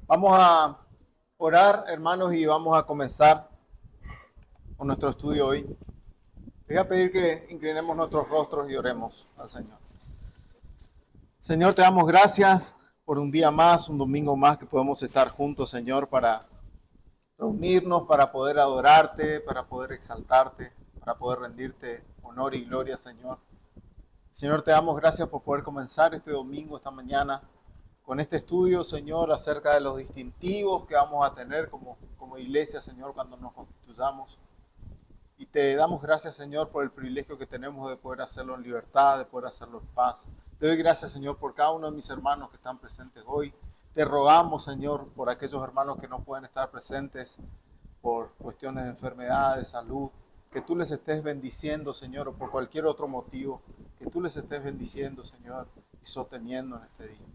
Vamos a orar, hermanos, y vamos a comenzar con nuestro estudio hoy. Les voy a pedir que inclinemos nuestros rostros y oremos al Señor. Señor, te damos gracias por un día más, un domingo más que podemos estar juntos, Señor, para reunirnos, para poder adorarte, para poder exaltarte, para poder rendirte honor y gloria, Señor. Señor, te damos gracias por poder comenzar este domingo, esta mañana, con este estudio, Señor, acerca de los distintivos que vamos a tener como iglesia, Señor, cuando nos constituyamos. Y te damos gracias, Señor, por el privilegio que tenemos de poder hacerlo en libertad, de poder hacerlo en paz. Te doy gracias, Señor, por cada uno de mis hermanos que están presentes hoy. Te rogamos, Señor, por aquellos hermanos que no pueden estar presentes por cuestiones de enfermedad, de salud, que tú les estés bendiciendo, Señor, o por cualquier otro motivo, que tú les estés bendiciendo, Señor, y sosteniendo en este día.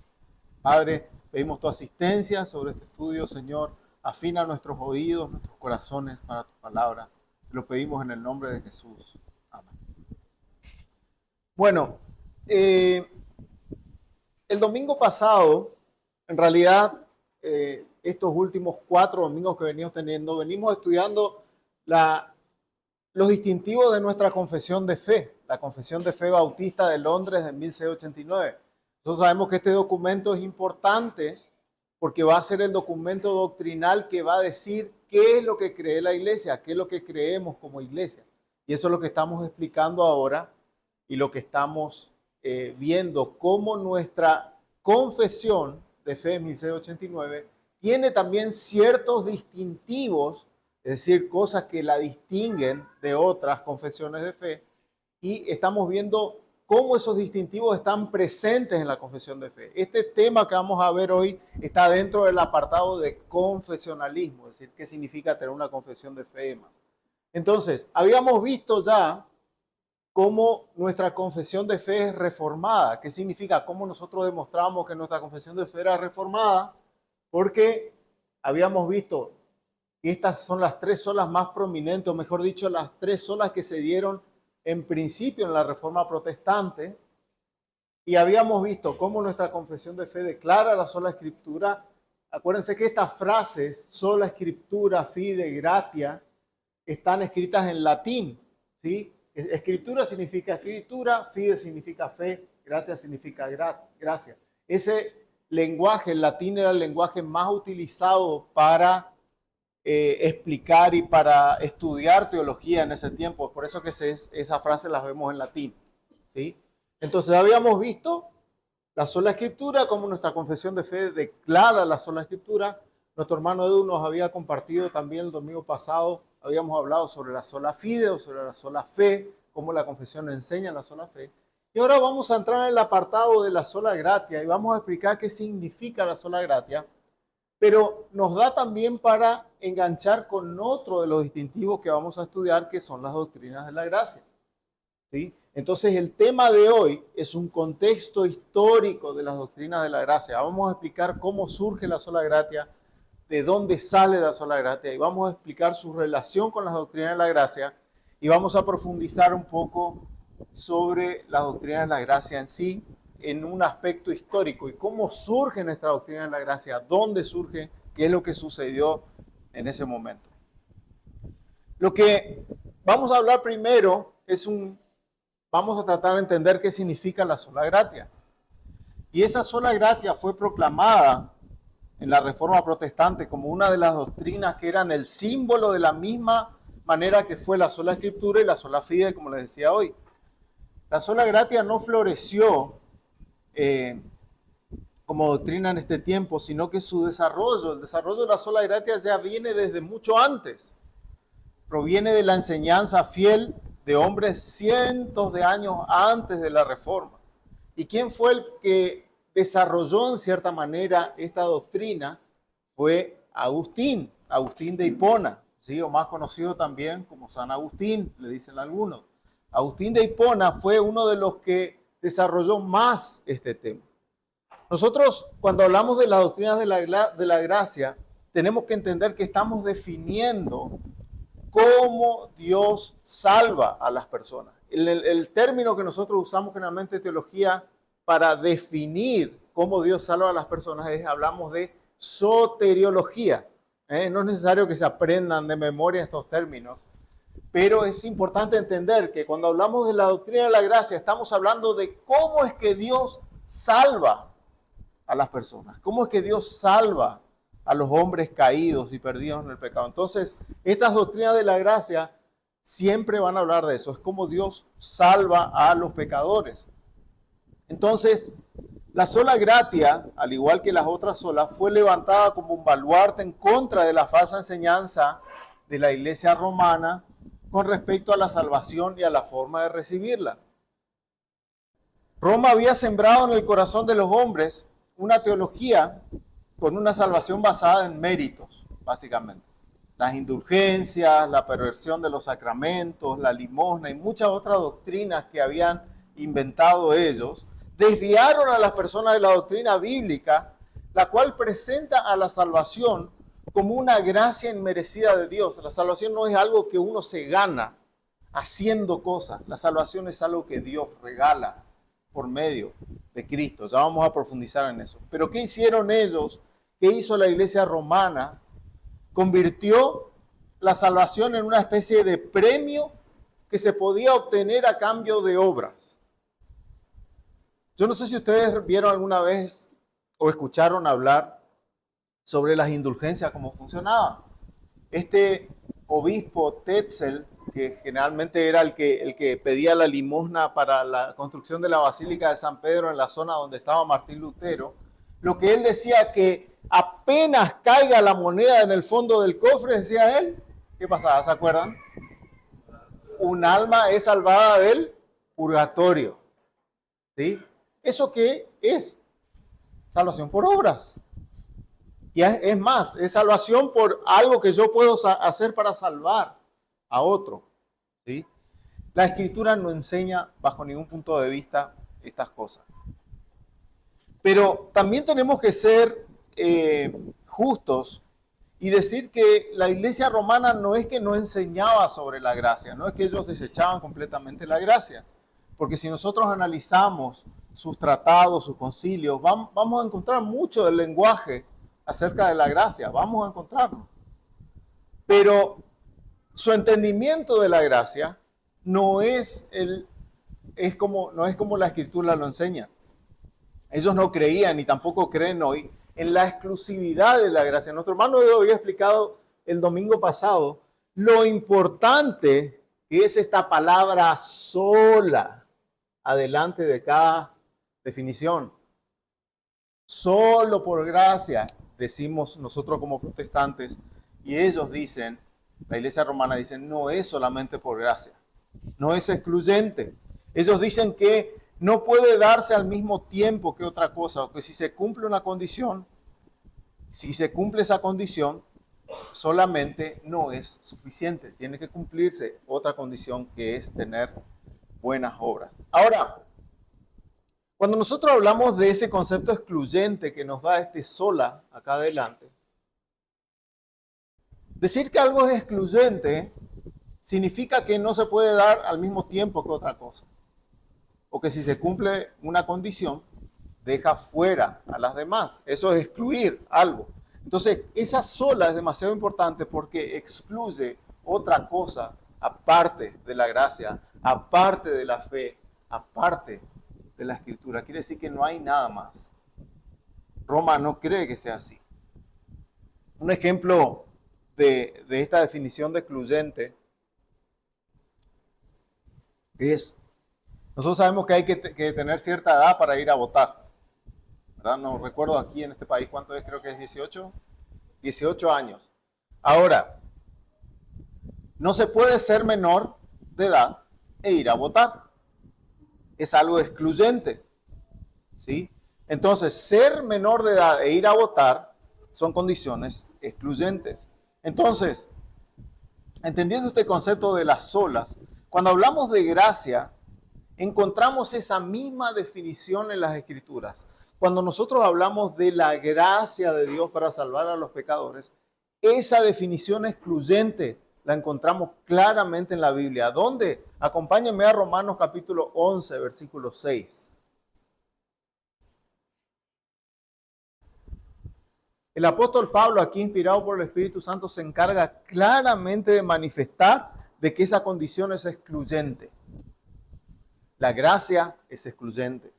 Padre, pedimos tu asistencia sobre este estudio, Señor. Afina nuestros oídos, nuestros corazones para tu palabra. Te lo pedimos en el nombre de Jesús. Amén. Bueno, el domingo pasado, en realidad, estos últimos 4 domingos que venimos estudiando los distintivos de nuestra confesión de fe, la Confesión de Fe Bautista de Londres de 1689. Nosotros sabemos que este documento es importante porque va a ser el documento doctrinal que va a decir qué es lo que cree la iglesia, qué es lo que creemos como iglesia. Y eso es lo que estamos explicando ahora y lo que estamos viendo, cómo nuestra confesión de fe en 1689 tiene también ciertos distintivos, es decir, cosas que la distinguen de otras confesiones de fe, y estamos viendo cómo esos distintivos están presentes en la confesión de fe. Este tema que vamos a ver hoy está dentro del apartado de confesionalismo, es decir, qué significa tener una confesión de fe y demás. Entonces, habíamos visto ya cómo nuestra confesión de fe es reformada. ¿Qué significa? Cómo nosotros demostramos que nuestra confesión de fe era reformada, porque habíamos visto que estas son las 3 solas más prominentes, o mejor dicho, las 3 solas que se dieron en principio en la Reforma Protestante, y habíamos visto cómo nuestra confesión de fe declara la sola Escritura. Acuérdense que estas frases, sola Escritura, fide, gratia, están escritas en latín, ¿sí? Escritura significa escritura, fide significa fe, gratia significa gracia. Ese lenguaje, el latín, era el lenguaje más utilizado para explicar y para estudiar teología en ese tiempo. Por eso que esa frase las vemos en latín, ¿sí? Entonces habíamos visto la sola Escritura, como nuestra confesión de fe declara la sola Escritura. Nuestro hermano Edu nos había compartido también el domingo pasado, habíamos hablado sobre la sola fide o sobre la sola fe, cómo la confesión enseña la sola fe. Y ahora vamos a entrar en el apartado de la sola gratia y vamos a explicar qué significa la sola gratia, pero nos da también para enganchar con otro de los distintivos que vamos a estudiar, que son las doctrinas de la gracia, ¿sí? Entonces el tema de hoy es un contexto histórico de las doctrinas de la gracia. Vamos a explicar cómo surge la sola gratia, de dónde sale la sola gratia, y vamos a explicar su relación con las doctrinas de la gracia, y vamos a profundizar un poco sobre las doctrinas de la gracia en sí, en un aspecto histórico, y cómo surge nuestra doctrina de la gracia, dónde surge, qué es lo que sucedió en ese momento. Lo que vamos a hablar primero vamos a tratar de entender qué significa la sola gratia. Y esa sola gratia fue proclamada en la Reforma Protestante como una de las doctrinas que eran el símbolo de la misma manera que fue la sola Escritura y la sola fide, como les decía hoy. La sola gratia no floreció como doctrina en este tiempo, sino que el desarrollo de la sola gratia ya viene desde mucho antes. Proviene de la enseñanza fiel de hombres cientos de años antes de la Reforma. ¿Y quién fue el que desarrolló en cierta manera esta doctrina? Fue Agustín de Hipona, ¿sí? O más conocido también como San Agustín, le dicen algunos. Agustín de Hipona fue uno de los que desarrolló más este tema. Nosotros, cuando hablamos de las doctrinas de la gracia, tenemos que entender que estamos definiendo cómo Dios salva a las personas. El término que nosotros usamos generalmente en teología para definir cómo Dios salva a las personas hablamos de soteriología. No es necesario que se aprendan de memoria estos términos, pero es importante entender que cuando hablamos de la doctrina de la gracia, estamos hablando de cómo es que Dios salva a las personas, cómo es que Dios salva a los hombres caídos y perdidos en el pecado. Entonces, estas doctrinas de la gracia siempre van a hablar de eso, es cómo Dios salva a los pecadores. Entonces, la sola gratia, al igual que las otras solas, fue levantada como un baluarte en contra de la falsa enseñanza de la iglesia romana con respecto a la salvación y a la forma de recibirla. Roma había sembrado en el corazón de los hombres una teología con una salvación basada en méritos, básicamente. Las indulgencias, la perversión de los sacramentos, la limosna y muchas otras doctrinas que habían inventado ellos, desviaron a las personas de la doctrina bíblica, la cual presenta a la salvación como una gracia inmerecida de Dios. La salvación no es algo que uno se gana haciendo cosas. La salvación es algo que Dios regala por medio de Cristo. Ya vamos a profundizar en eso. Pero ¿qué hicieron ellos? ¿Qué hizo la iglesia romana? Convirtió la salvación en una especie de premio que se podía obtener a cambio de obras. Yo no sé si ustedes vieron alguna vez o escucharon hablar sobre las indulgencias, cómo funcionaban. Este obispo Tetzel, que generalmente era el que pedía la limosna para la construcción de la Basílica de San Pedro en la zona donde estaba Martín Lutero, lo que él decía que apenas caiga la moneda en el fondo del cofre, decía él, ¿qué pasaba? ¿Se acuerdan? Un alma es salvada del purgatorio. ¿Sí? ¿Eso qué es? Salvación por obras. Y es más, es salvación por algo que yo puedo hacer para salvar a otro. ¿Sí? La Escritura no enseña bajo ningún punto de vista estas cosas. Pero también tenemos que ser justos y decir que la iglesia romana no es que no enseñaba sobre la gracia, no es que ellos desechaban completamente la gracia. Porque si nosotros analizamos sus tratados, sus concilios, vamos a encontrar mucho del lenguaje acerca de la gracia, vamos a encontrarlo. Pero su entendimiento de la gracia no es como la Escritura lo enseña. Ellos no creían ni tampoco creen hoy en la exclusividad de la gracia. Nuestro hermano Edo había explicado el domingo pasado lo importante que es esta palabra sola adelante de cada definición. Solo por gracia, decimos nosotros como protestantes, y ellos dicen, la iglesia romana dice, no es solamente por gracia, no es excluyente. Ellos dicen que no puede darse al mismo tiempo que otra cosa, o que si se cumple una condición, si se cumple esa condición, solamente no es suficiente. Tiene que cumplirse otra condición que es tener buenas obras. Ahora, cuando nosotros hablamos de ese concepto excluyente que nos da este sola acá adelante, decir que algo es excluyente significa que no se puede dar al mismo tiempo que otra cosa. O que si se cumple una condición, deja fuera a las demás. Eso es excluir algo. Entonces, esa sola es demasiado importante porque excluye otra cosa aparte de la gracia, aparte de la fe, aparte de la Escritura. Quiere decir que no hay nada más. Roma no cree que sea así. Un ejemplo de esta definición de excluyente es, nosotros sabemos que hay que tener cierta edad para ir a votar, ¿verdad? No recuerdo aquí en este país cuánto es, creo que es 18 años. Ahora, no se puede ser menor de edad e ir a votar. Es algo excluyente, ¿sí? Entonces, ser menor de edad e ir a votar son condiciones excluyentes. Entonces, entendiendo este concepto de las solas, cuando hablamos de gracia, encontramos esa misma definición en las Escrituras. Cuando nosotros hablamos de la gracia de Dios para salvar a los pecadores, esa definición excluyente la encontramos claramente en la Biblia. ¿Dónde? Acompáñenme a Romanos capítulo 11, versículo 6. El apóstol Pablo, aquí inspirado por el Espíritu Santo, se encarga claramente de manifestar de que esa condición es excluyente. La gracia es excluyente.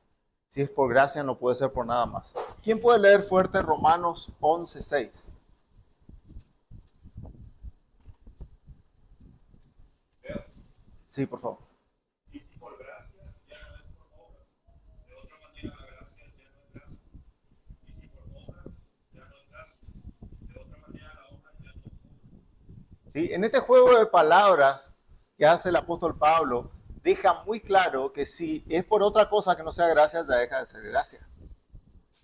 Si es por gracia, no puede ser por nada más. ¿Quién puede leer fuerte Romanos 11:6? Sí, por favor. Y si por gracia, ya no es por obras. De otra manera, la gracia ya no es gracia. Y si por obras, ya no es gracia. De otra manera, la obra ya no es obra. ¿Sí? En este juego de palabras que hace el apóstol Pablo, deja muy claro que si es por otra cosa que no sea gracia, ya deja de ser gracia.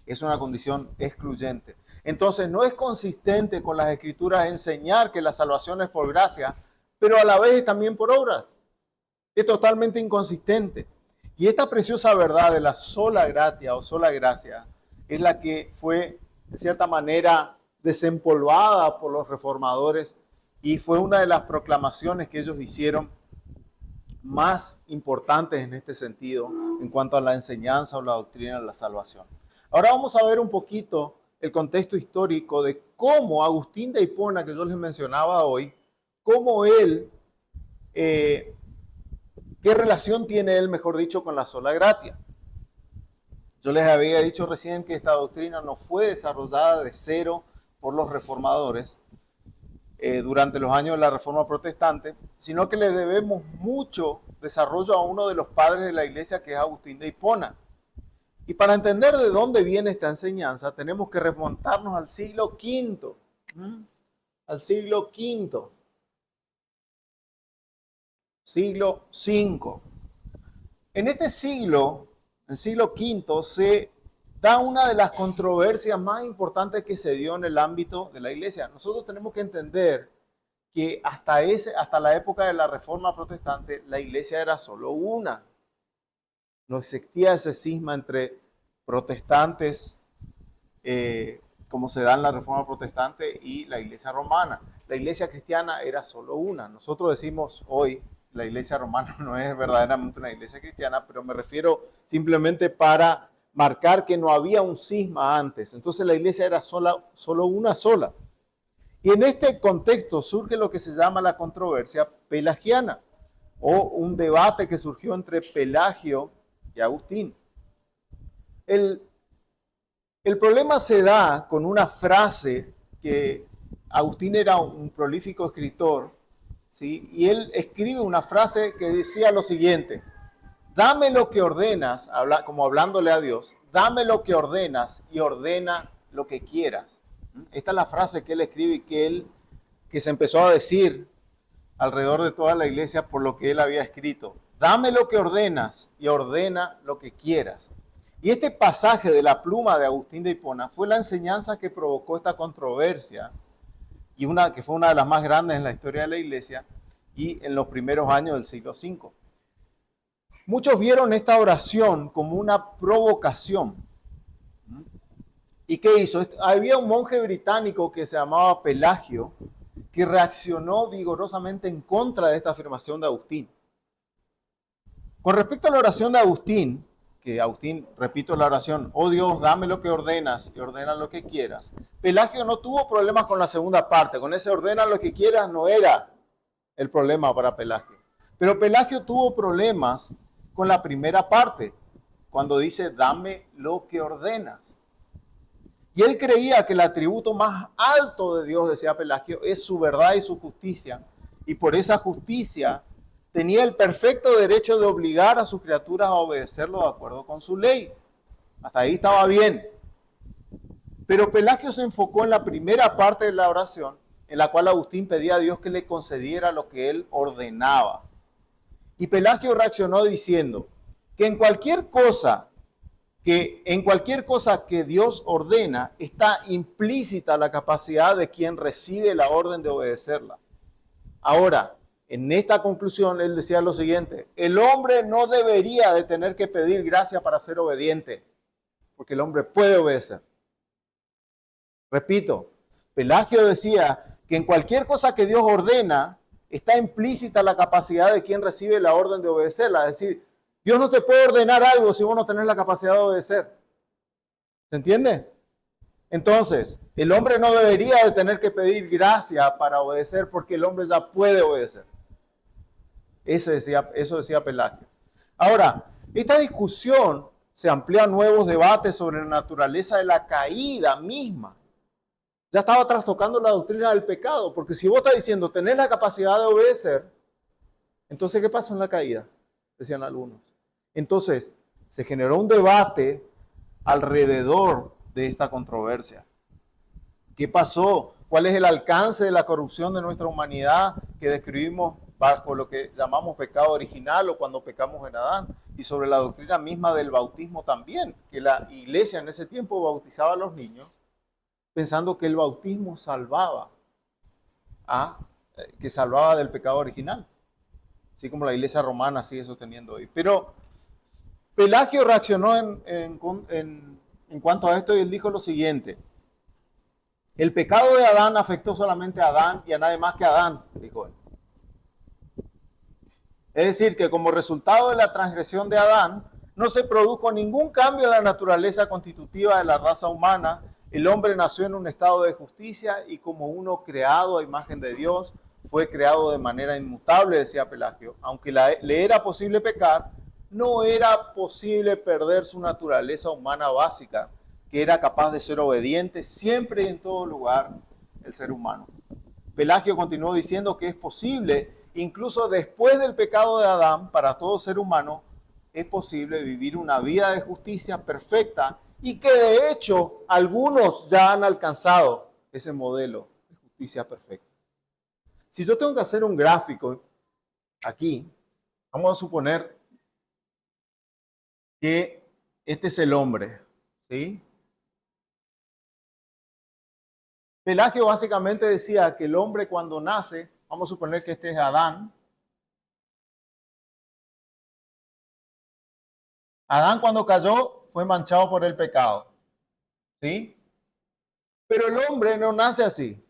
Es una condición excluyente. Entonces, no es consistente con las Escrituras enseñar que la salvación es por gracia, pero a la vez también por obras. Es totalmente inconsistente. Y esta preciosa verdad de la sola gratia o sola gracia es la que fue, de cierta manera, desempolvada por los reformadores y fue una de las proclamaciones que ellos hicieron más importantes en este sentido en cuanto a la enseñanza o la doctrina de la salvación. Ahora vamos a ver un poquito el contexto histórico de cómo Agustín de Hipona, que yo les mencionaba hoy, cómo él, qué relación tiene él, mejor dicho, con la sola gratia. Yo les había dicho recién que esta doctrina no fue desarrollada de cero por los reformadores durante los años de la Reforma Protestante, sino que le debemos mucho desarrollo a uno de los padres de la iglesia, que es Agustín de Hipona. Y para entender de dónde viene esta enseñanza, tenemos que remontarnos al siglo V, al siglo V, siglo V. En este siglo, el siglo V, se da una de las controversias más importantes que se dio en el ámbito de la iglesia. Nosotros tenemos que entender que hasta la época de la Reforma Protestante, la iglesia era solo una. No existía ese cisma entre protestantes, como se da en la Reforma Protestante, y la iglesia romana. La iglesia cristiana era solo una. Nosotros decimos hoy, la iglesia romana no es verdaderamente una iglesia cristiana, pero me refiero simplemente para marcar que no había un cisma antes. Entonces la iglesia era solo una sola. Y en este contexto surge lo que se llama la controversia pelagiana, o un debate que surgió entre Pelagio y Agustín. El problema se da con una frase que Agustín era un prolífico escritor, ¿sí? Y él escribe una frase que decía lo siguiente: dame lo que ordenas, como hablándole a Dios, dame lo que ordenas y ordena lo que quieras. Esta es la frase que él escribe y que se empezó a decir alrededor de toda la iglesia por lo que él había escrito. Dame lo que ordenas y ordena lo que quieras. Y este pasaje de la pluma de Agustín de Hipona fue la enseñanza que provocó esta controversia y que fue una de las más grandes en la historia de la iglesia y en los primeros años del siglo V. Muchos vieron esta oración como una provocación. ¿Y qué hizo? Había un monje británico que se llamaba Pelagio que reaccionó vigorosamente en contra de esta afirmación de Agustín. Con respecto a la oración de Agustín, que Agustín, repito la oración, oh Dios, dame lo que ordenas y ordena lo que quieras. Pelagio no tuvo problemas con la segunda parte, con ese ordena lo que quieras no era el problema para Pelagio. Pero Pelagio tuvo problemas con la primera parte, cuando dice dame lo que ordenas. Y él creía que el atributo más alto de Dios, decía Pelagio, es su verdad y su justicia. Y por esa justicia tenía el perfecto derecho de obligar a sus criaturas a obedecerlo de acuerdo con su ley. Hasta ahí estaba bien. Pero Pelagio se enfocó en la primera parte de la oración, en la cual Agustín pedía a Dios que le concediera lo que él ordenaba. Y Pelagio reaccionó diciendo que en cualquier cosa que Dios ordena está implícita la capacidad de quien recibe la orden de obedecerla. Ahora, en esta conclusión, él decía lo siguiente: el hombre no debería de tener que pedir gracia para ser obediente, porque el hombre puede obedecer. Repito, Pelagio decía que en cualquier cosa que Dios ordena está implícita la capacidad de quien recibe la orden de obedecerla. Es decir, Dios no te puede ordenar algo si vos no tenés la capacidad de obedecer. ¿Se entiende? Entonces, el hombre no debería de tener que pedir gracia para obedecer porque el hombre ya puede obedecer. Eso decía Pelagio. Ahora, esta discusión se amplía a nuevos debates sobre la naturaleza de la caída misma. Ya estaba trastocando la doctrina del pecado, porque si vos estás diciendo tenés la capacidad de obedecer, entonces ¿qué pasó en la caída? Decían algunos. Entonces, se generó un debate alrededor de esta controversia. ¿Qué pasó? ¿Cuál es el alcance de la corrupción de nuestra humanidad que describimos bajo lo que llamamos pecado original o cuando pecamos en Adán? Y sobre la doctrina misma del bautismo también, que la iglesia en ese tiempo bautizaba a los niños pensando que el bautismo salvaba, que salvaba del pecado original, así como la iglesia romana sigue sosteniendo hoy. Pero Pelagio reaccionó en cuanto a esto y él dijo lo siguiente: el pecado de Adán afectó solamente a Adán y a nadie más que a Adán, dijo él. Es decir, que como resultado de la transgresión de Adán, no se produjo ningún cambio en la naturaleza constitutiva de la raza humana. El hombre nació en un estado de justicia y como uno creado a imagen de Dios, fue creado de manera inmutable, decía Pelagio. Aunque le era posible pecar, no era posible perder su naturaleza humana básica, que era capaz de ser obediente siempre y en todo lugar el ser humano. Pelagio continuó diciendo que es posible, incluso después del pecado de Adán, para todo ser humano, es posible vivir una vida de justicia perfecta y que de hecho algunos ya han alcanzado ese modelo de justicia perfecta. Si yo tengo que hacer un gráfico aquí, vamos a suponer que este es el hombre, ¿sí? Pelagio básicamente decía que el hombre cuando nace, vamos a suponer que este es Adán. Adán cuando cayó fue manchado por el pecado, ¿sí? Pero el hombre no nace así.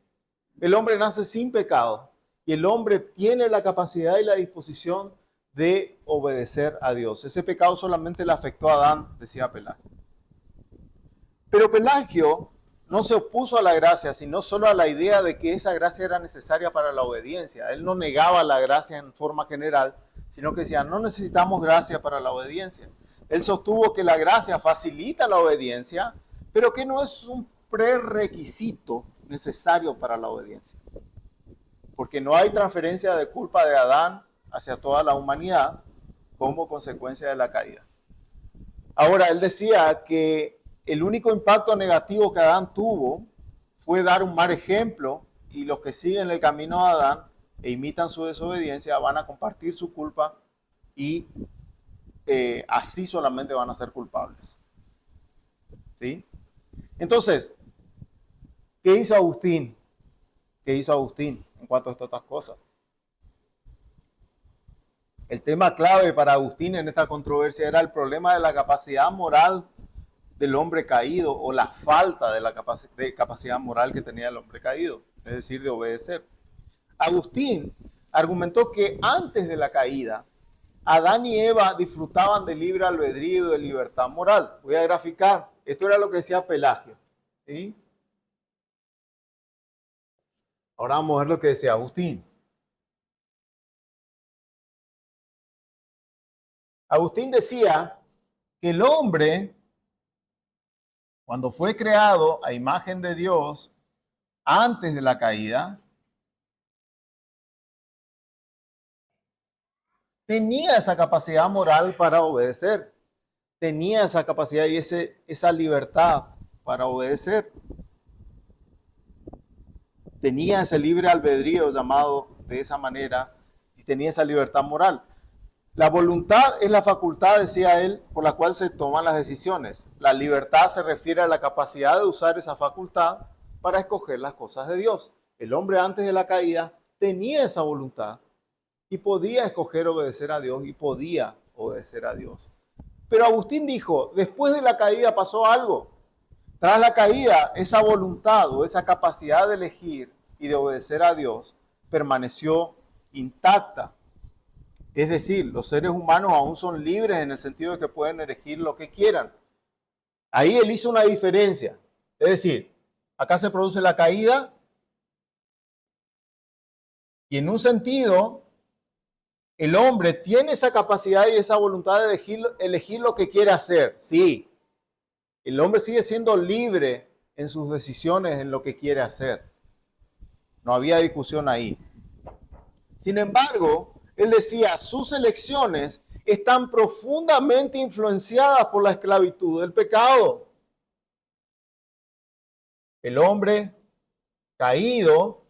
El hombre nace sin pecado y el hombre tiene la capacidad y la disposición de obedecer a Dios. Ese pecado solamente le afectó a Adán, decía Pelagio. Pero Pelagio no se opuso a la gracia, sino solo a la idea de que esa gracia era necesaria para la obediencia. Él no negaba la gracia en forma general, sino que decía, no necesitamos gracia para la obediencia. Él sostuvo que la gracia facilita la obediencia, pero que no es un prerequisito necesario para la obediencia. Porque no hay transferencia de culpa de Adán hacia toda la humanidad como consecuencia de la caída. Ahora, él decía que el único impacto negativo que Adán tuvo fue dar un mal ejemplo y los que siguen el camino de Adán e imitan su desobediencia van a compartir su culpa y así solamente van a ser culpables. ¿Sí? Entonces, ¿qué hizo Agustín? ¿Qué hizo Agustín en cuanto a estas cosas? El tema clave para Agustín en esta controversia era el problema de la capacidad moral del hombre caído o la falta de la capacidad moral que tenía el hombre caído, es decir, de obedecer. Agustín argumentó que antes de la caída, Adán y Eva disfrutaban de libre albedrío y de libertad moral. Voy a graficar. Esto era lo que decía Pelagio. ¿Sí? Ahora vamos a ver lo que decía Agustín. Agustín decía que el hombre, cuando fue creado a imagen de Dios, antes de la caída, tenía esa capacidad moral para obedecer, tenía esa capacidad y esa libertad para obedecer. Tenía ese libre albedrío llamado de esa manera y tenía esa libertad moral. La voluntad es la facultad, decía él, por la cual se toman las decisiones. La libertad se refiere a la capacidad de usar esa facultad para escoger las cosas de Dios. El hombre antes de la caída tenía esa voluntad y podía escoger obedecer a Dios y podía obedecer a Dios. Pero Agustín dijo, después de la caída pasó algo. Tras la caída, esa voluntad o esa capacidad de elegir y de obedecer a Dios permaneció intacta. Es decir, los seres humanos aún son libres en el sentido de que pueden elegir lo que quieran. Ahí él hizo una diferencia. Es decir, acá se produce la caída y en un sentido, el hombre tiene esa capacidad y esa voluntad de elegir lo que quiere hacer. Sí, el hombre sigue siendo libre en sus decisiones, en lo que quiere hacer. No había discusión ahí. Sin embargo, él decía, sus elecciones están profundamente influenciadas por la esclavitud del pecado. El hombre caído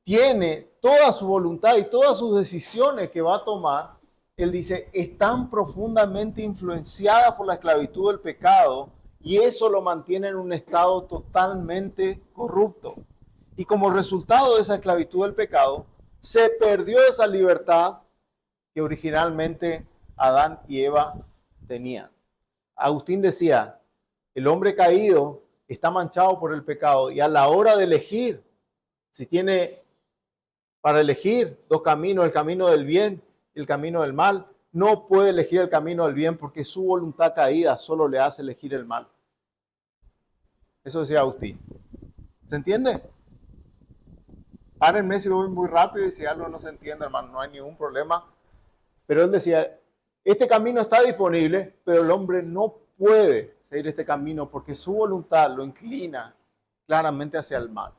tiene toda su voluntad y todas sus decisiones que va a tomar, él dice, están profundamente influenciadas por la esclavitud del pecado y eso lo mantiene en un estado totalmente corrupto. Y como resultado de esa esclavitud del pecado, se perdió esa libertad que originalmente Adán y Eva tenían. Agustín decía, el hombre caído está manchado por el pecado y a la hora de elegir, si tiene para elegir dos caminos, el camino del bien y el camino del mal, no puede elegir el camino del bien porque su voluntad caída solo le hace elegir el mal. Eso decía Agustín. ¿Se entiende? Párenme si voy muy rápido y si algo no se entiende, hermano, no hay ningún problema. Pero él decía, este camino está disponible, pero el hombre no puede seguir este camino porque su voluntad lo inclina claramente hacia el mal.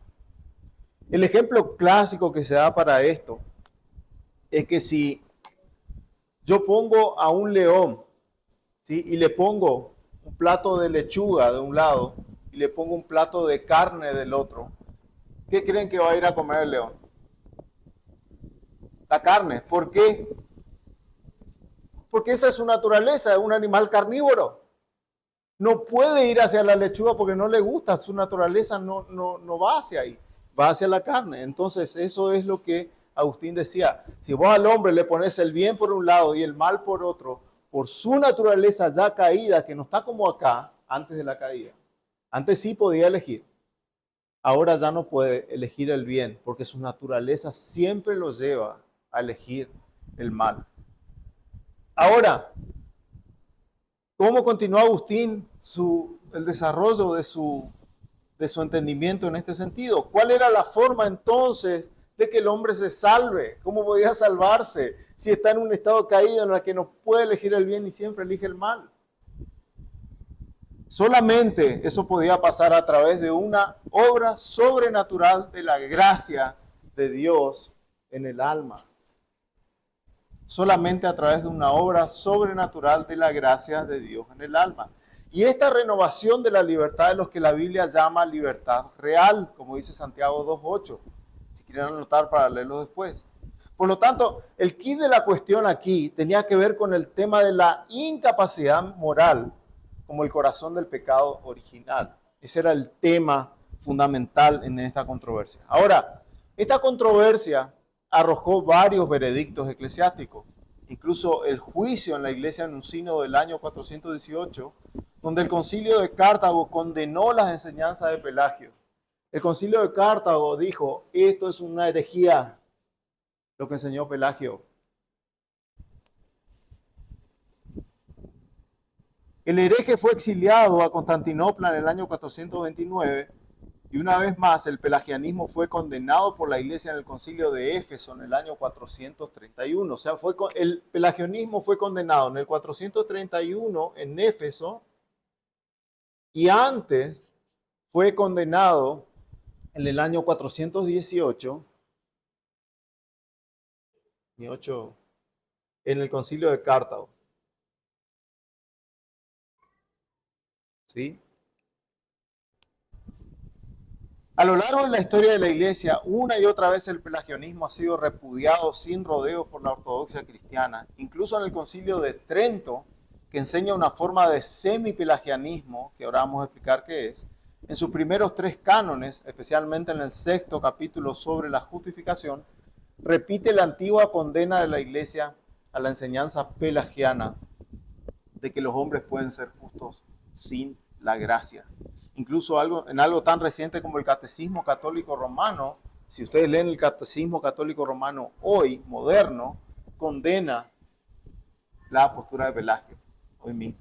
El ejemplo clásico que se da para esto es que si yo pongo a un león, ¿sí? Y le pongo un plato de lechuga de un lado y le pongo un plato de carne del otro, ¿qué creen que va a ir a comer el león? La carne. ¿Por qué? Porque esa es su naturaleza, es un animal carnívoro. No puede ir hacia la lechuga porque no le gusta, su naturaleza no va hacia ahí, va hacia la carne. Entonces eso es lo que Agustín decía. Si vos al hombre le pones el bien por un lado y el mal por otro, por su naturaleza ya caída, que no está como acá, antes de la caída. Antes sí podía elegir. Ahora ya no puede elegir el bien, porque su naturaleza siempre lo lleva a elegir el mal. Ahora, ¿cómo continuó Agustín el desarrollo de su entendimiento en este sentido? ¿Cuál era la forma entonces de que el hombre se salve? ¿Cómo podía salvarse si está en un estado caído en el que no puede elegir el bien y siempre elige el mal? Solamente eso podía pasar a través de una obra sobrenatural de la gracia de Dios en el alma. Solamente a través de una obra sobrenatural de la gracia de Dios en el alma. Y esta renovación de la libertad es lo que la Biblia llama libertad real, como dice Santiago 2.8, si quieren anotar para leerlo después. Por lo tanto, el quid de la cuestión aquí tenía que ver con el tema de la incapacidad moral como el corazón del pecado original. Ese era el tema fundamental en esta controversia. Ahora, esta controversia arrojó varios veredictos eclesiásticos, incluso el juicio en la iglesia en un sínodo del año 418, donde el concilio de Cartago condenó las enseñanzas de Pelagio. El concilio de Cartago dijo, esto es una herejía, lo que enseñó Pelagio. El hereje fue exiliado a Constantinopla en el año 429 y una vez más el pelagianismo fue condenado por la iglesia en el concilio de Éfeso en el año 431. O sea, el pelagianismo fue condenado en el 431 en Éfeso y antes fue condenado en el año 418 en el concilio de Cartago. ¿Sí? A lo largo de la historia de la iglesia, una y otra vez el pelagianismo ha sido repudiado sin rodeos por la ortodoxia cristiana. Incluso en el concilio de Trento, que enseña una forma de semi-pelagianismo, que ahora vamos a explicar qué es, en sus primeros 3 cánones, especialmente en el 6º capítulo sobre la justificación, repite la antigua condena de la iglesia a la enseñanza pelagiana de que los hombres pueden ser justos sin la gracia. Incluso en algo tan reciente como el Catecismo Católico Romano, si ustedes leen el Catecismo Católico Romano hoy, moderno, condena la postura de Pelagio, hoy mismo.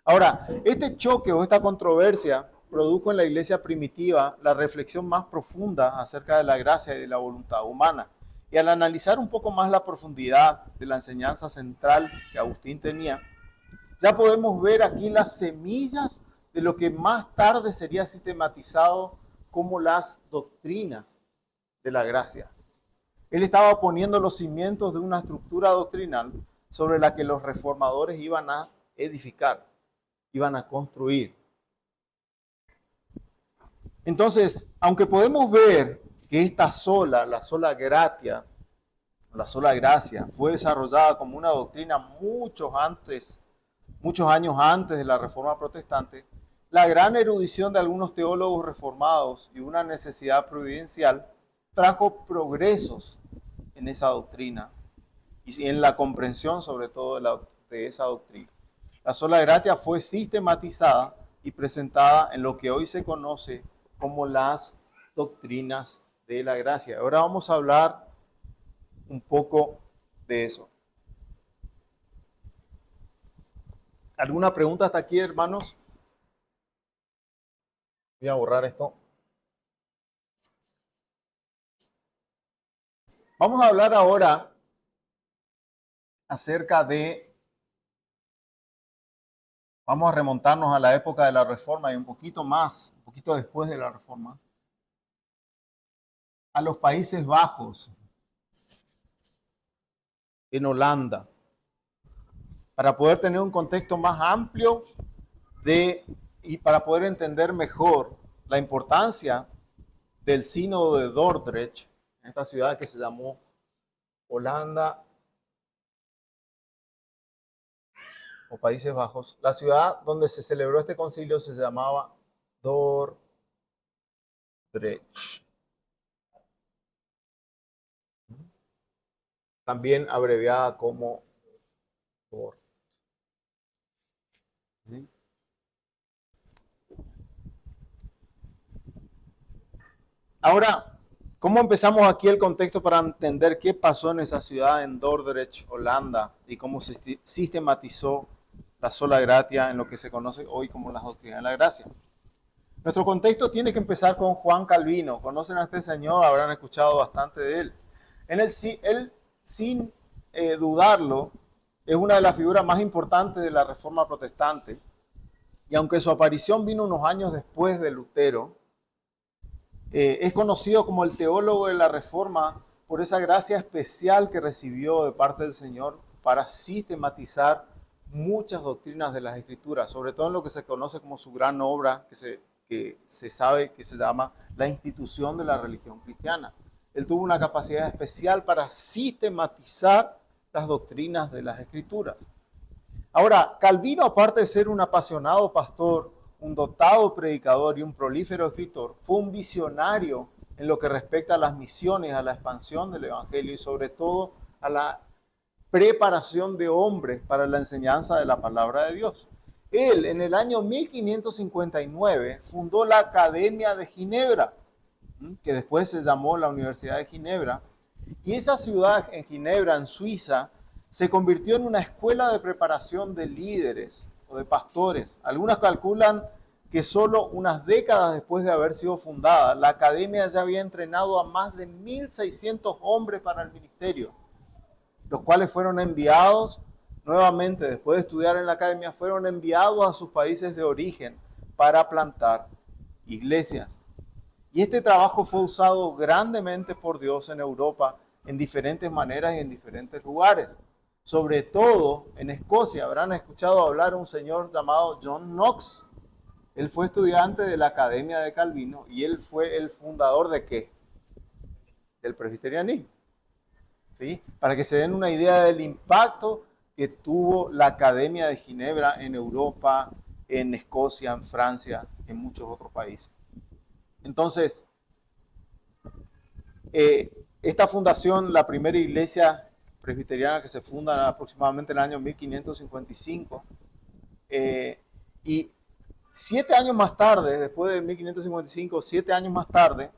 Ahora, este choque o esta controversia produjo en la iglesia primitiva la reflexión más profunda acerca de la gracia y de la voluntad humana. Y al analizar un poco más la profundidad de la enseñanza central que Agustín tenía, ya podemos ver aquí las semillas de lo que más tarde sería sistematizado como las doctrinas de la gracia. Él estaba poniendo los cimientos de una estructura doctrinal sobre la que los reformadores iban a edificar, iban a construir. Entonces, aunque podemos ver que esta sola, la sola gratia, la sola gracia, fue desarrollada como una doctrina muchos años antes de la Reforma Protestante, la gran erudición de algunos teólogos reformados y una necesidad providencial trajo progresos en esa doctrina y en la comprensión sobre todo de esa doctrina. La sola gratia fue sistematizada y presentada en lo que hoy se conoce como las doctrinas de la gracia. Ahora vamos a hablar un poco de eso. ¿Alguna pregunta hasta aquí, hermanos? Voy a borrar esto. Vamos a hablar ahora acerca de, vamos a remontarnos a la época de la Reforma y un poquito más, un poquito después de la Reforma, a los Países Bajos, en Holanda, para poder tener un contexto más amplio y para poder entender mejor la importancia del sínodo de Dordrecht, en esta ciudad que se llamó Holanda o Países Bajos. La ciudad donde se celebró este concilio se llamaba Dordrecht. También abreviada como Dort. Ahora, ¿cómo empezamos aquí el contexto para entender qué pasó en esa ciudad, en Dordrecht, Holanda, y cómo se sistematizó la sola gratia en lo que se conoce hoy como las doctrinas de la gracia? Nuestro contexto tiene que empezar con Juan Calvino. Conocen a este señor, habrán escuchado bastante de él. Él sin dudarlo, es una de las figuras más importantes de la Reforma Protestante. Y aunque su aparición vino unos años después de Lutero, es conocido como el teólogo de la Reforma por esa gracia especial que recibió de parte del Señor para sistematizar muchas doctrinas de las Escrituras, sobre todo en lo que se conoce como su gran obra, que se sabe que se llama la institución de la religión cristiana. Él tuvo una capacidad especial para sistematizar las doctrinas de las Escrituras. Ahora, Calvino, aparte de ser un apasionado pastor, un dotado predicador y un prolífero escritor, fue un visionario en lo que respecta a las misiones, a la expansión del Evangelio y sobre todo a la preparación de hombres para la enseñanza de la palabra de Dios. Él, en el año 1559, fundó la Academia de Ginebra, que después se llamó la Universidad de Ginebra, y esa ciudad en Ginebra, en Suiza, se convirtió en una escuela de preparación de líderes o de pastores. Algunos calculan que solo unas décadas después de haber sido fundada, la academia ya había entrenado a más de 1.600 hombres para el ministerio, los cuales fueron enviados nuevamente, después de estudiar en la academia, fueron enviados a sus países de origen para plantar iglesias. Y este trabajo fue usado grandemente por Dios en Europa en diferentes maneras y en diferentes lugares. Sobre todo en Escocia, habrán escuchado hablar de un señor llamado John Knox. Él fue estudiante de la Academia de Calvino y él fue el fundador ¿de qué? Del presbiterianismo. ¿Sí? Para que se den una idea del impacto que tuvo la Academia de Ginebra en Europa, en Escocia, en Francia, en muchos otros países. Entonces, esta fundación, la primera iglesia presbiteriana que se funda aproximadamente en el año 1555, y 7 años más tarde, después de 1555, 7 años más tarde,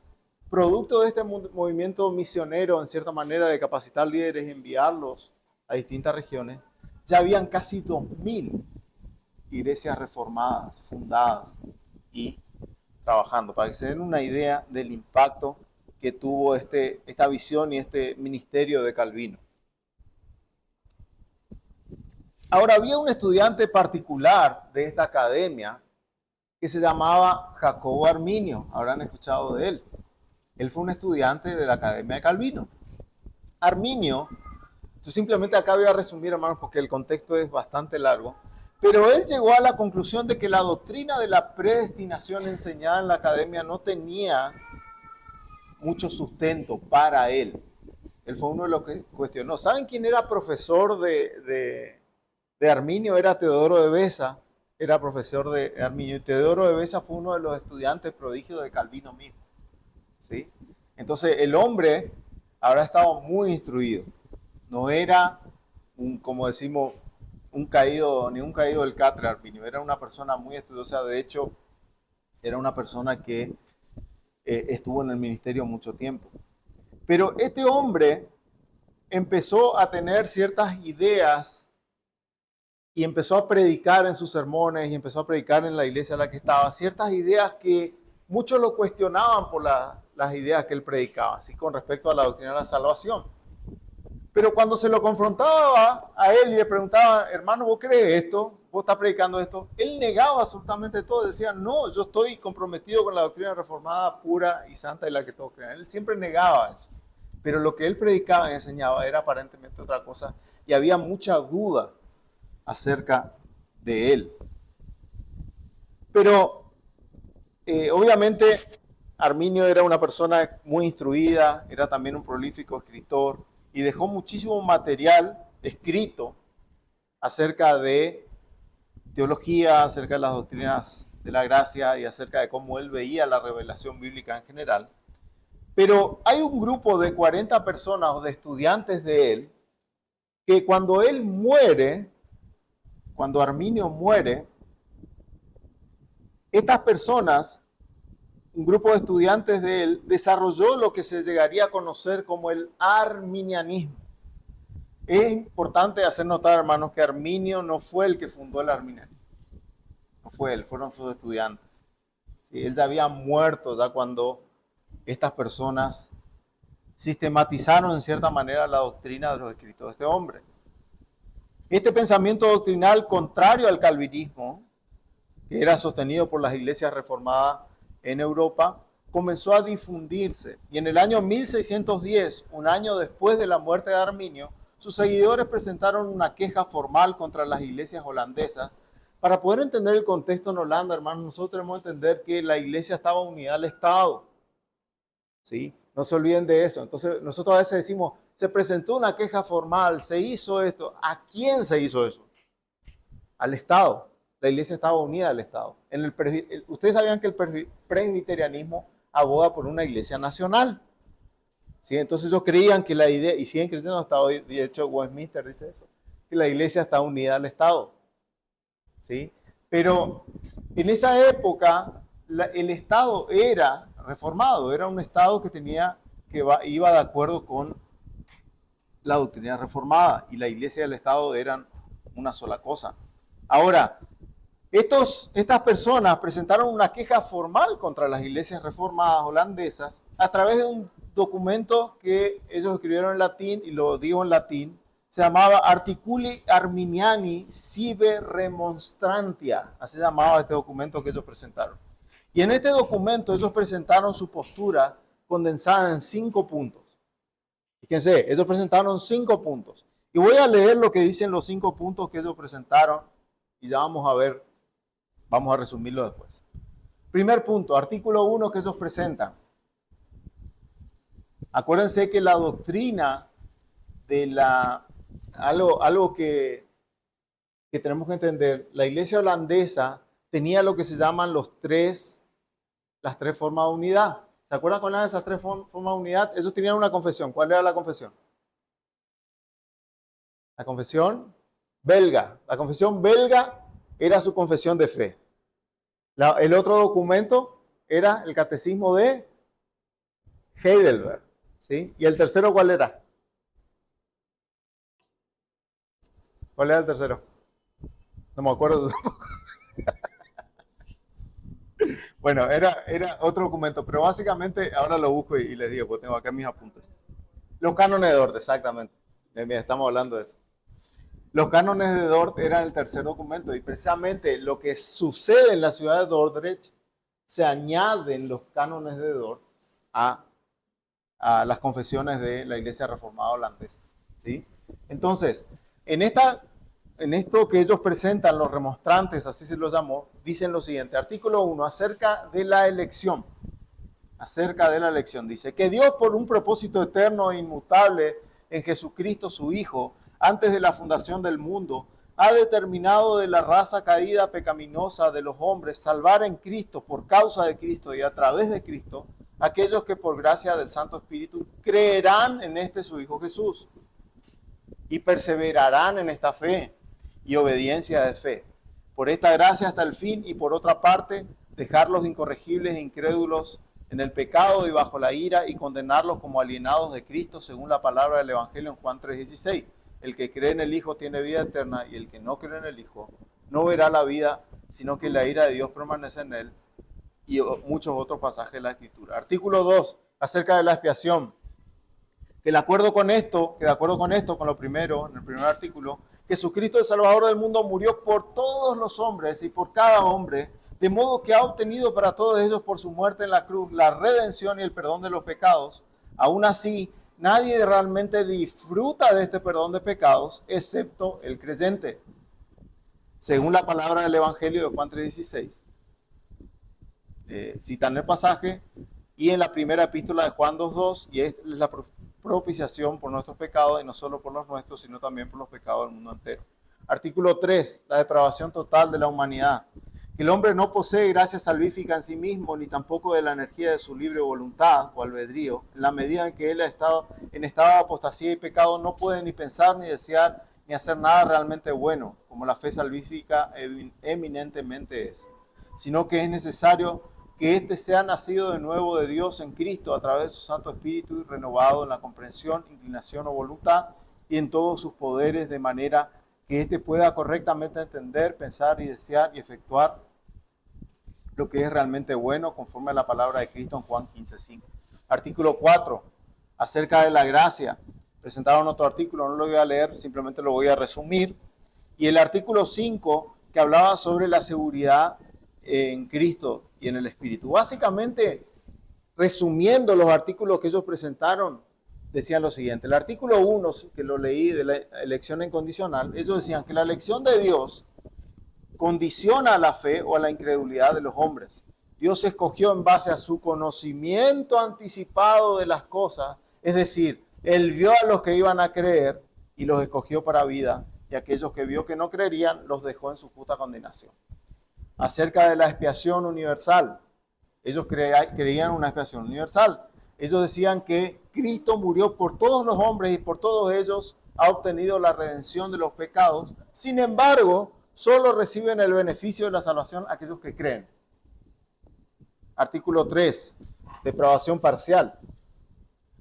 producto de este movimiento misionero, en cierta manera, de capacitar líderes y enviarlos a distintas regiones, ya habían casi 2.000 iglesias reformadas, fundadas y trabajando, para que se den una idea del impacto que tuvo esta visión y este ministerio de Calvino. Ahora, había un estudiante particular de esta academia que se llamaba Jacobo Arminio. Habrán escuchado de él. Él fue un estudiante de la Academia de Calvino. Arminio, yo simplemente acá voy a resumir, hermanos, porque el contexto es bastante largo, pero él llegó a la conclusión de que la doctrina de la predestinación enseñada en la Academia no tenía mucho sustento para él. Él fue uno de los que cuestionó. ¿Saben quién era profesor de Arminio? Era Teodoro de Beza. Era profesor de Arminio. Y Teodoro de Beza fue uno de los estudiantes prodigios de Calvino mismo. ¿Sí? Entonces el hombre habrá estado muy instruido. No era, como decimos, ni un caído del catre Arminio. Era una persona muy estudiosa. De hecho, era una persona que estuvo en el ministerio mucho tiempo. Pero este hombre empezó a tener ciertas ideas y empezó a predicar en sus sermones y empezó a predicar en la iglesia en la que estaba, ciertas ideas que muchos lo cuestionaban por las ideas que él predicaba, así con respecto a la doctrina de la salvación. Pero cuando se lo confrontaba a él y le preguntaba, hermano, ¿vos crees esto? ¿Vos estás predicando esto? Él negaba absolutamente todo. Decía, no, yo estoy comprometido con la doctrina reformada pura y santa de la que todos creen. Él siempre negaba eso. Pero lo que él predicaba y enseñaba era aparentemente otra cosa. Y había mucha duda acerca de él. Pero obviamente Arminio era una persona muy instruida, era también un prolífico escritor y dejó muchísimo material escrito acerca de teología, acerca de las doctrinas de la gracia y acerca de cómo él veía la revelación bíblica en general. Pero hay un grupo de 40 personas o de estudiantes de él que cuando él muere, cuando Arminio muere, estas personas, un grupo de estudiantes de él, desarrolló lo que se llegaría a conocer como el arminianismo. Es importante hacer notar, hermanos, que Arminio no fue el que fundó el arminianismo. No fue él, fueron sus estudiantes. Sí, él ya había muerto ya cuando estas personas sistematizaron en cierta manera la doctrina de los escritos de este hombre. Este pensamiento doctrinal contrario al calvinismo, que era sostenido por las iglesias reformadas en Europa, comenzó a difundirse. Y en el año 1610, un año después de la muerte de Arminio, sus seguidores presentaron una queja formal contra las iglesias holandesas. Para poder entender el contexto en Holanda, hermanos, nosotros tenemos que entender que la iglesia estaba unida al Estado. ¿Sí? No se olviden de eso. Entonces, nosotros a veces decimos, se presentó una queja formal, se hizo esto. ¿A quién se hizo eso? Al Estado. La iglesia estaba unida al Estado. Ustedes sabían que el presbiterianismo aboga por una iglesia nacional. ¿Sí? Entonces ellos creían que la idea, y siguen creyendo hasta hoy, de hecho Westminster dice eso, que la iglesia está unida al Estado. ¿Sí? Pero en esa época el Estado era reformado, era un Estado que iba de acuerdo con la doctrina reformada, y la iglesia y el Estado eran una sola cosa. Ahora, estas personas presentaron una queja formal contra las iglesias reformadas holandesas a través de un documento que ellos escribieron en latín, y lo digo en latín, se llamaba Articuli Arminiani Sive Remonstrantia, así se llamaba este documento que ellos presentaron. Y en este documento ellos presentaron su postura condensada en 5 puntos. Fíjense, ellos presentaron 5 puntos. Y voy a leer lo que dicen los 5 puntos que ellos presentaron y ya vamos a ver, vamos a resumirlo después. Primer punto, artículo 1 que ellos presentan. Acuérdense que la doctrina de algo que tenemos que entender, la iglesia holandesa tenía lo que se llaman las tres formas de unidad. ¿Se acuerdan cuáles eran esas 3 formas de unidad? Ellos tenían una confesión. ¿Cuál era la confesión? La confesión belga. La confesión belga era su confesión de fe. El otro documento era el catecismo de Heidelberg. ¿Sí? ¿Y el tercero cuál era? ¿Cuál era el tercero? No me acuerdo tampoco. Bueno, era otro documento, pero básicamente ahora lo busco y les digo, pues tengo acá mis apuntes. Los cánones de Dort, exactamente. Bien, estamos hablando de eso. Los cánones de Dort eran el tercer documento y precisamente lo que sucede en la ciudad de Dordrecht se añaden los cánones de Dort a, a las confesiones de la Iglesia Reformada Holandesa. ¿Sí? Entonces, en esto que ellos presentan, los remonstrantes, así se los llamó, dicen lo siguiente, artículo 1, acerca de la elección. Acerca de la elección, dice que Dios, por un propósito eterno e inmutable en Jesucristo su Hijo, antes de la fundación del mundo, ha determinado de la raza caída pecaminosa de los hombres salvar en Cristo, por causa de Cristo y a través de Cristo, aquellos que por gracia del Santo Espíritu creerán en este su Hijo Jesús y perseverarán en esta fe y obediencia de fe. Por esta gracia hasta el fin y por otra parte, dejarlos incorregibles e incrédulos en el pecado y bajo la ira y condenarlos como alienados de Cristo según la palabra del Evangelio en Juan 3:16. El que cree en el Hijo tiene vida eterna y el que no cree en el Hijo no verá la vida, sino que la ira de Dios permanece en él. Y muchos otros pasajes de la Escritura. Artículo 2, acerca de la expiación. Que de acuerdo con esto, con lo primero, en el primer artículo, Jesucristo el Salvador del mundo murió por todos los hombres y por cada hombre, de modo que ha obtenido para todos ellos por su muerte en la cruz la redención y el perdón de los pecados. Aún así, nadie realmente disfruta de este perdón de pecados, excepto el creyente. Según la palabra del Evangelio de Juan 3:16. Citan el pasaje, y en la primera epístola de Juan 2:2, y es la propiciación por nuestros pecados, y no solo por los nuestros, sino también por los pecados del mundo entero. Artículo 3, la depravación total de la humanidad. Que el hombre no posee gracia salvífica en sí mismo, ni tampoco de la energía de su libre voluntad o albedrío. En la medida en que él ha estado en estado de apostasía y pecado, no puede ni pensar, ni desear, ni hacer nada realmente bueno, como la fe salvífica eminentemente es. Sino que es necesario que éste sea nacido de nuevo de Dios en Cristo a través de su Santo Espíritu y renovado en la comprensión, inclinación o voluntad y en todos sus poderes, de manera que éste pueda correctamente entender, pensar y desear y efectuar lo que es realmente bueno, conforme a la palabra de Cristo en Juan 15:5. Artículo 4, acerca de la gracia. Presentaron otro artículo, no lo voy a leer, simplemente lo voy a resumir. Y el artículo 5, que hablaba sobre la seguridad en Cristo y en el Espíritu. Básicamente, resumiendo los artículos que ellos presentaron, decían lo siguiente. El artículo 1, que lo leí de la elección incondicional, ellos decían que la elección de Dios condiciona a la fe o a la incredulidad de los hombres. Dios escogió en base a su conocimiento anticipado de las cosas, es decir, Él vio a los que iban a creer y los escogió para vida, y aquellos que vio que no creerían los dejó en su justa condenación. Acerca de la expiación universal, ellos creían una expiación universal. Ellos decían que Cristo murió por todos los hombres y por todos ellos ha obtenido la redención de los pecados. Sin embargo, solo reciben el beneficio de la salvación aquellos que creen. Artículo 3, depravación parcial.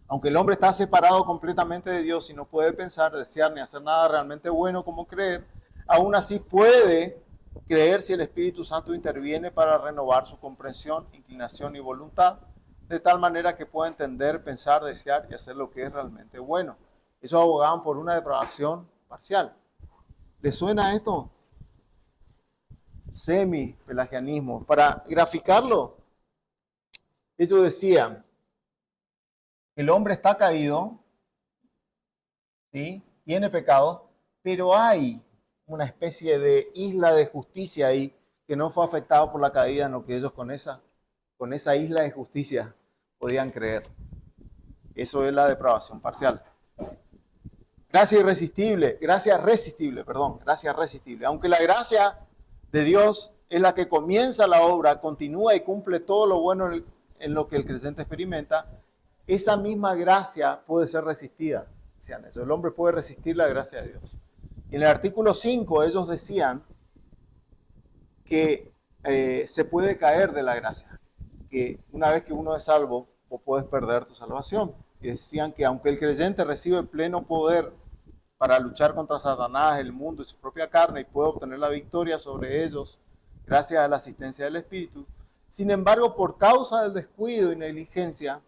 Aunque el hombre está separado completamente de Dios y no puede pensar, desear ni hacer nada realmente bueno como creer, aún así puede creer si el Espíritu Santo interviene para renovar su comprensión, inclinación y voluntad, de tal manera que pueda entender, pensar, desear y hacer lo que es realmente bueno. Ellos abogaban por una depravación parcial. ¿Les suena esto? Semi-pelagianismo. Para graficarlo, ellos decían, el hombre está caído, ¿sí? Tiene pecado, pero hay una especie de isla de justicia ahí que no fue afectado por la caída en lo que ellos con esa isla de justicia podían creer. Eso es la depravación parcial. Gracia resistible. Aunque la gracia de Dios es la que comienza la obra, continúa y cumple todo lo bueno en lo que el creyente experimenta, esa misma gracia puede ser resistida. Decían eso. El hombre puede resistir la gracia de Dios. Y en el artículo 5 ellos decían que se puede caer de la gracia, que una vez que uno es salvo, vos puedes perder tu salvación. Y decían que aunque el creyente recibe pleno poder para luchar contra Satanás, el mundo y su propia carne y puede obtener la victoria sobre ellos gracias a la asistencia del Espíritu. Sin embargo, por causa del descuido y negligencia,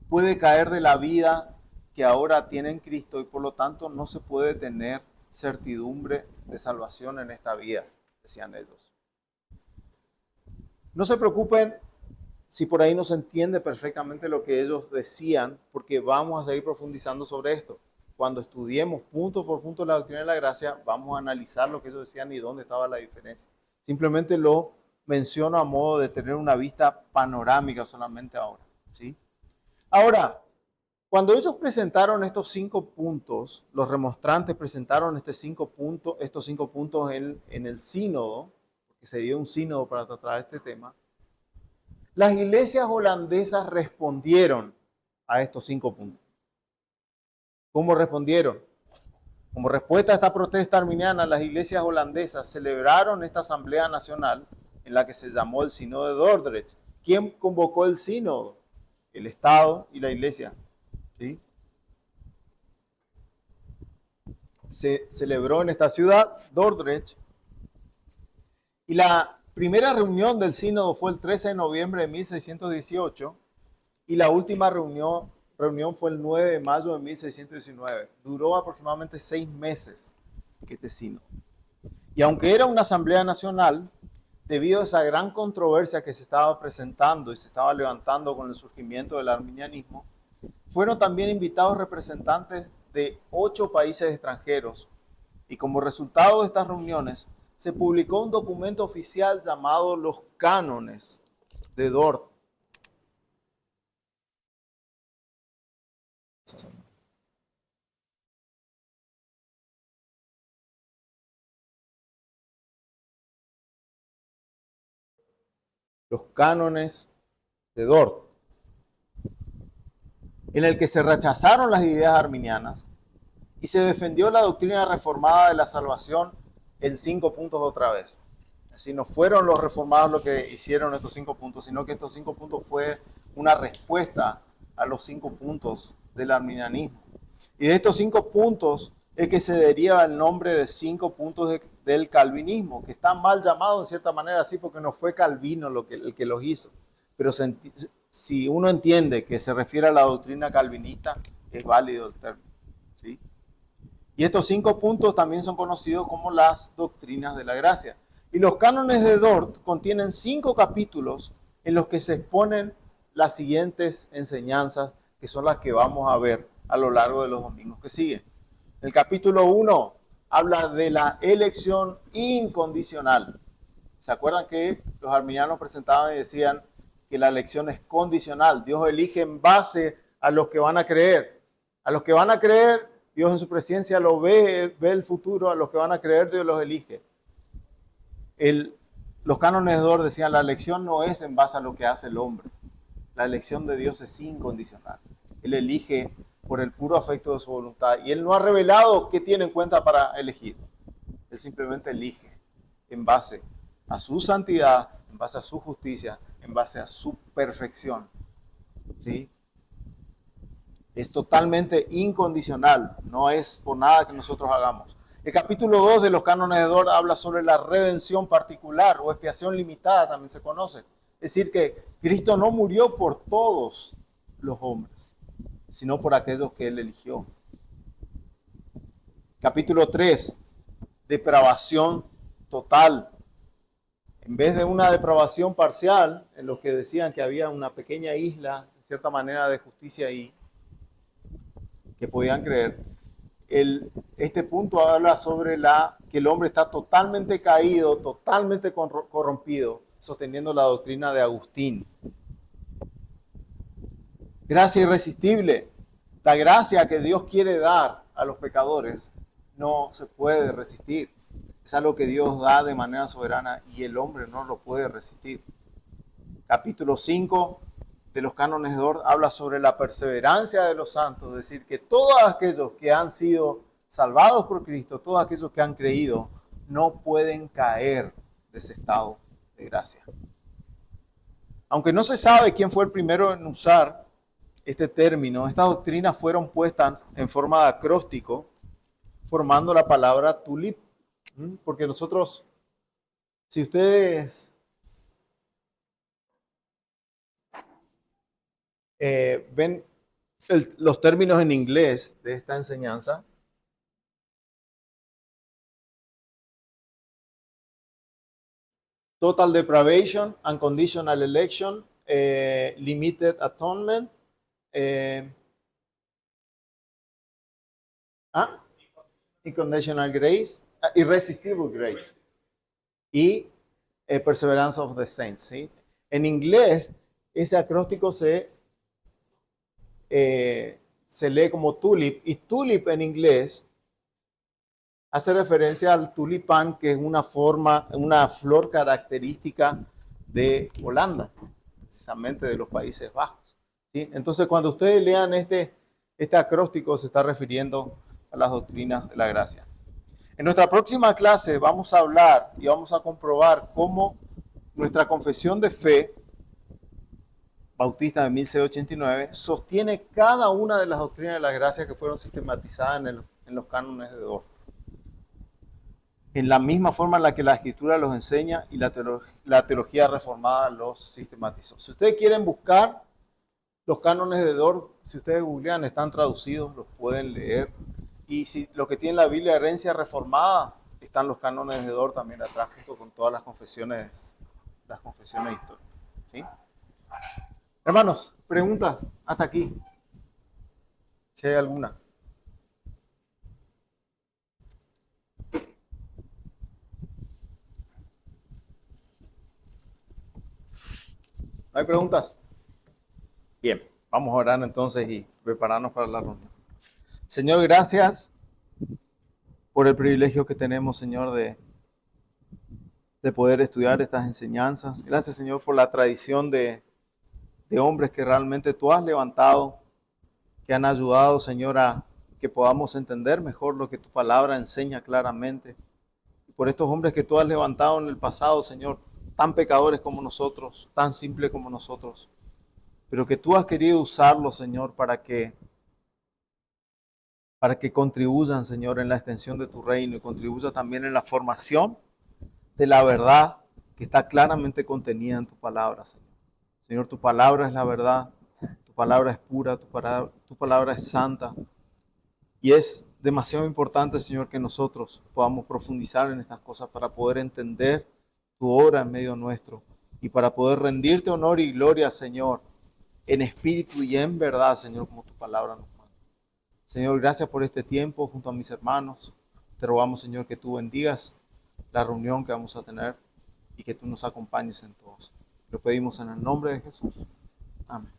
puede caer de la vida que ahora tiene en Cristo y por lo tanto no se puede tener certidumbre de salvación en esta vida, decían ellos. No se preocupen si por ahí no se entiende perfectamente lo que ellos decían, porque vamos a seguir profundizando sobre esto. Cuando estudiemos punto por punto la doctrina de la gracia, vamos a analizar lo que ellos decían y dónde estaba la diferencia. Simplemente lo menciono a modo de tener una vista panorámica solamente ahora, ¿sí? Ahora, cuando ellos presentaron estos 5 puntos, los remonstrantes presentaron estos cinco puntos en el sínodo, porque se dio un sínodo para tratar este tema, las iglesias holandesas respondieron a estos 5 puntos. ¿Cómo respondieron? Como respuesta a esta protesta arminiana, las iglesias holandesas celebraron esta asamblea nacional en la que se llamó el Sínodo de Dordrecht. ¿Quién convocó el sínodo? El Estado y la iglesia. ¿Sí? Se celebró en esta ciudad, Dordrecht, y la primera reunión del sínodo fue el 13 de noviembre de 1618 y la última reunión fue el 9 de mayo de 1619. Duró aproximadamente 6 meses este sínodo. Y aunque era una asamblea nacional, debido a esa gran controversia que se estaba presentando y se estaba levantando con el surgimiento del arminianismo, fueron también invitados representantes de 8 países extranjeros. Y como resultado de estas reuniones, se publicó un documento oficial llamado Los Cánones de Dort. Los Cánones de Dort, en el que se rechazaron las ideas arminianas y se defendió la doctrina reformada de la salvación en 5 puntos otra vez. Así no fueron los reformados los que hicieron estos 5 puntos, sino que estos 5 puntos fue una respuesta a los 5 puntos del arminianismo. Y de estos 5 puntos es que se deriva el nombre de 5 puntos del calvinismo, que está mal llamado en cierta manera así porque no fue Calvino el que los hizo. Pero si uno entiende que se refiere a la doctrina calvinista, es válido el término. ¿Sí? Y estos 5 puntos también son conocidos como las doctrinas de la gracia. Y los cánones de Dort contienen 5 capítulos en los que se exponen las siguientes enseñanzas, que son las que vamos a ver a lo largo de los domingos que siguen. El capítulo 1 habla de la elección incondicional. ¿Se acuerdan que los arminianos presentaban y decían que la elección es condicional? Dios elige en base a los que van a creer. A los que van a creer, Dios en su presencia lo ve el futuro. A los que van a creer, Dios los elige. Los cánones de Dort decían, la elección no es en base a lo que hace el hombre. La elección de Dios es incondicional. Él elige por el puro afecto de su voluntad. Y Él no ha revelado qué tiene en cuenta para elegir. Él simplemente elige en base a su santidad, en base a su justicia, en base a su perfección. ¿Sí? Es totalmente incondicional. No es por nada que nosotros hagamos. El capítulo 2 de los cánones de Dort habla sobre la redención particular o expiación limitada, también se conoce. Es decir, que Cristo no murió por todos los hombres, sino por aquellos que Él eligió. Capítulo 3, depravación total. En vez de una depravación parcial, en los que decían que había una pequeña isla, de cierta manera, de justicia ahí, que podían creer, este punto habla sobre que el hombre está totalmente caído, totalmente corrompido, sosteniendo la doctrina de Agustín. Gracia irresistible. La gracia que Dios quiere dar a los pecadores no se puede resistir. Es algo que Dios da de manera soberana y el hombre no lo puede resistir. Capítulo 5 de los cánones de Dort habla sobre la perseverancia de los santos, es decir, que todos aquellos que han sido salvados por Cristo, todos aquellos que han creído, no pueden caer de ese estado de gracia. Aunque no se sabe quién fue el primero en usar este término, estas doctrinas fueron puestas en forma de acróstico formando la palabra tulip. Porque nosotros, si ustedes ven los términos en inglés de esta enseñanza, total deprivation, unconditional election, limited atonement, unconditional grace, irresistible grace y perseverance of the saints. ¿Sí? En inglés, ese acróstico se lee como tulip, y tulip en inglés hace referencia al tulipán, que es una flor característica de Holanda, precisamente de los Países Bajos. ¿Sí? Entonces, cuando ustedes lean este acróstico, se está refiriendo a las doctrinas de la gracia. En nuestra próxima clase vamos a hablar y vamos a comprobar cómo nuestra confesión de fe bautista de 1689 sostiene cada una de las doctrinas de la gracia que fueron sistematizadas en los cánones de Dort, en la misma forma en la que la Escritura los enseña y la teología reformada los sistematizó. Si ustedes quieren buscar los cánones de Dort, si ustedes googlean, están traducidos, los pueden leer. Y si lo que tiene la Biblia de herencia reformada, están los cánones de Dort también atrás, junto con todas las confesiones históricas. ¿Sí? Hermanos, preguntas hasta aquí, si hay alguna. ¿No hay preguntas? Bien, vamos a orar entonces y prepararnos para la reunión. Señor, gracias por el privilegio que tenemos, Señor, de poder estudiar estas enseñanzas. Gracias, Señor, por la tradición de hombres que realmente tú has levantado, que han ayudado, Señor, a que podamos entender mejor lo que tu palabra enseña claramente. Y por estos hombres que tú has levantado en el pasado, Señor, tan pecadores como nosotros, tan simples como nosotros, pero que tú has querido usarlos, Señor, para que contribuyan, Señor, en la extensión de tu reino y contribuyan también en la formación de la verdad que está claramente contenida en tu palabra, Señor. Señor, tu palabra es la verdad, tu palabra es pura, tu palabra es santa. Y es demasiado importante, Señor, que nosotros podamos profundizar en estas cosas para poder entender tu obra en medio nuestro y para poder rendirte honor y gloria, Señor, en espíritu y en verdad, Señor, como tu palabra nos manda. Señor, gracias por este tiempo junto a mis hermanos. Te rogamos, Señor, que tú bendigas la reunión que vamos a tener y que tú nos acompañes en todos. Lo pedimos en el nombre de Jesús. Amén.